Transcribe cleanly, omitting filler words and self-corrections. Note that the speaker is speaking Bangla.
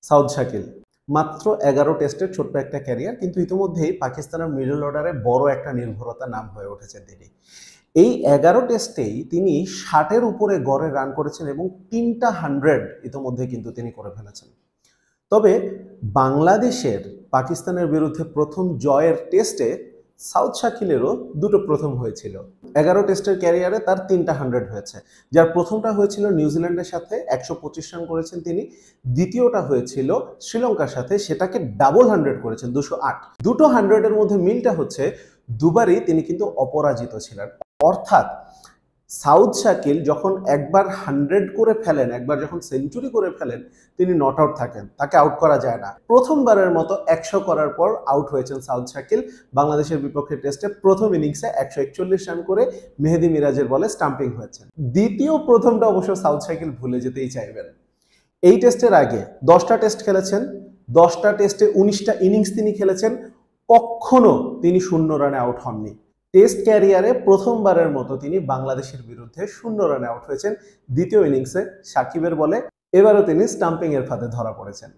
সাউদ শাকিল মাত্র ১১ টেস্টের ছোট্ট একটা ক্যারিয়ার, কিন্তু ইতিমধ্যেই পাকিস্তানের মিডল অর্ডারে বড় একটা নির্ভরতা নাম হয়ে উঠেছে তিনি। এই ১১ টেস্টেই তিনি ৬০-এর উপরে গড়ে রান করেছেন এবং ৩টা 100 ইতিমধ্যে কিন্তু তিনি করে ফেলেছেন। তবে বাংলাদেশের পাকিস্তানের বিরুদ্ধে প্রথম জয়ের টেস্টে সাউদ শাকিলেরও দুটো প্রথম হয়েছিল। ১১ টেস্টের ক্যারিয়ারে তার ৩টা 100 হয়েছে, যার প্রথমটা হয়েছিল নিউজিল্যান্ডের সাথে ১২৫ রান করেছেন তিনি, দ্বিতীয়টা হয়েছিল শ্রীলঙ্কার সাথে, সেটাকে ডাবল 100 করেছেন ২০৮। দুটো 100-এর মধ্যে মিলটা হচ্ছে দুবারই তিনি কিন্তু অপরাজিত ছিলেন। অর্থাৎ সাউদ শাকিল যখন একবার 100 করে ফেলেন, একবার যখন সেঞ্চুরি করে ফেলেন, তিনি নট আউট থাকেন, তাকে আউট করা যায় না। প্রথমবারের মতো ১০০ করার পর আউট হয়েছেন সাউদ শাকিল বাংলাদেশের বিপক্ষে টেস্টে। প্রথম ইনিংসে ১৪১ রান করে মেহেদী মিরাজের বলে স্টাম্পিং হয়েছেন। দ্বিতীয় প্রথমটা অবশ্য সাউদ শাকিল ভুলে যেতেই চাইবেন। এই টেস্টের আগে 10টা টেস্ট খেলেছেন, 10টা টেস্টে 19টা ইনিংস তিনি খেলেছেন, কখনো তিনি 0 রানে আউট হননি। টেস্ট ক্যারিয়ারে প্রথমবারের মতো তিনি বাংলাদেশের বিরুদ্ধে 0 রানে আউট হয়েছেন দ্বিতীয় ইনিংসে সাকিবের বলে। এবারও তিনি স্টাম্পিং এর ফাঁদে ধরা পড়েছেন।